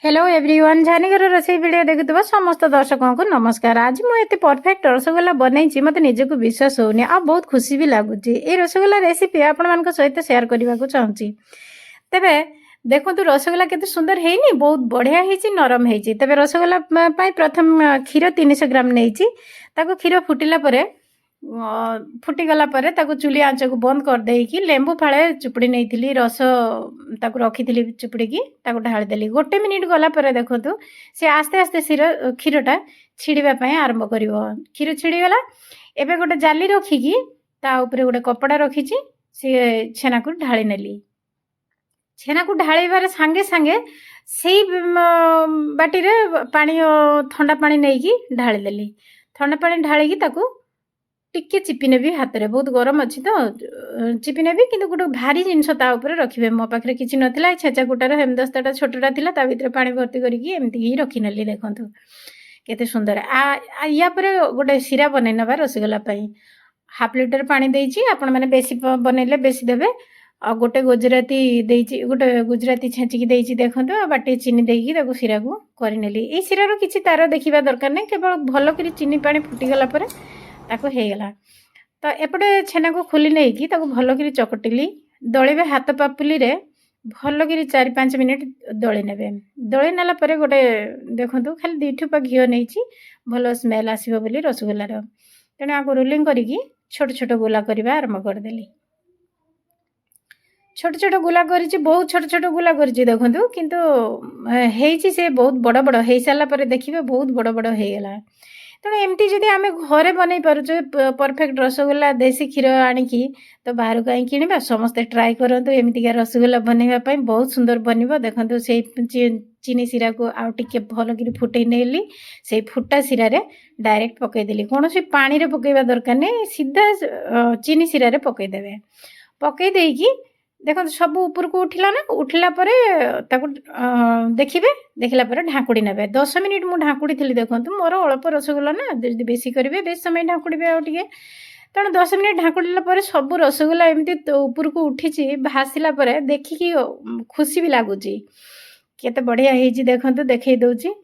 Hello everyone झानीगर रोसई video देखुवा समस्त दर्शकों को नमस्कार। आज मुझे परफेक्ट रसगोल्ला बनई मत निजक विश्वास होनी आ बहुत खुशी भी लगुच। ये रसगोल्ला रेसिपी आपण सहित सेयार करने को चाहूँगी। तेबे देखो रसगोल्ला केते सुंदर है बहुत बढ़िया है नरम है। तेबे रसगोल्ला प्रथम क्षीर 300 ग्राम नहीं क्षीर फुटिला फुटीगला चुली आंच को बंद कर देकी लेंबू फाड़े चुपुड़ी नहीं रस ताको रखी चुपुड़ी की ढालीदेली। 1 मिनिट गला देखु सी आस्ते आस्ते क्षीरटा छिड़ापी आरंभ कर क्षीर छिड़गला। एवं गोटे जाली रखिकी गोटे कपड़ा रखी सी छेना को ढाली नेली। छेना को ढालिबार सांगे सांगे से बाटी पानी ठंडा पानी नहीं ढालीदेली। ठंडा पानी ढालिकी टिके चिपी नेबी हाथ में बहुत गरम अच्छी तो चिपी नेबी कि गोटे भारी जिनस रखिए। मो पाखे किसी नाला छेचा कुटार हेमदस्ताटा छोटा था भर पानी भर्ती करमती ही रखिनेली। देखो केते सुंदर या गोटे सीरा बनई नवा रसगोल्ला हाफ लिटर पानी देती आपण मैंने बेसी बनइले बेसी देवे। गोटे गुजराती गोटे गुजराती छेचिकी देती देखो बाटे चीनी देकी सीरा को करनेली। ये सीरार किसी तार देखा दरकार नहीं केवल भल कर चीनी पानी फुटीगला ताको हेगला। तो एपटे छेना को खोली नहीं भल कर चकटिली दलिबे हाथ पापुली रे भल कर 4-5 मिनिट दली नेबे। दली नेला परे गोटे देखो खाली 2 ठोपा घी नहीं भल स्मेल आसो बोली रसगोल्लार। तेणु आपको रोलिंग करी छोट छोट गोला करवा आरंभ करदेली। छोट छोट गोला करी बहुत छोट छोट गोला करी देखो किंतु से बहुत बड़ बड़ हो सारा देखिए बहुत बड़ बड़ होगला। तेणु एमती जदि आम घरे बनई पार्चे परफेक्ट रसगोल्ला देसी क्षीर आणिकी तो बाहर कहीं किणवा समस्ते ट्राए करूँ। एमतीका रसगोल्ला बनवाई बहुत सुंदर बन। देखो से चीनी सीरा को आउ टिके भल कर फुटे नेली से फुटा सीरा रे डायरेक्ट पकईदेली। कौन सी पानी रे पकईवा दरकार नहीं सीधा चीनी सीरा रे पकईदेवे। पकई देकी देखो सब ऊपर को उठिला ना उठिला परे ताको देखिए देखला परे ढाकुड़ी नेबे। 10 मिनिट मु ढाकुड़ी थी देखो मोर अल्प रसगोल्ला ना यदि बेसी करेंगे बेस समय ढाकुड़े आउ टे। तेणु 10 मिनिट ढाकुड़ा पर सब रसगोल्ला एमती ऊपर को उठी भासिला देखिकी खुशी भी लगुच केते बढ़िया होती। देखो देखई दौची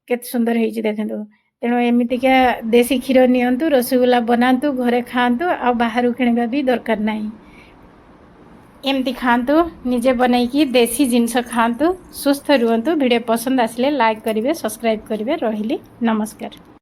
केते सुंदर होती देखो। तेणु एमतीका देसी क्षीर नियंतु रसगोल्ला बनातु घरे खातु आ बाहर किणवा भी दरकार नहीं। एमती खातु निजे बनईकी देसी जिनस खातु सुस्थ रुहतु। वीडियो पसंद आसिले लाइक करेंगे सब्सक्राइब करेंगे। रही नमस्कार।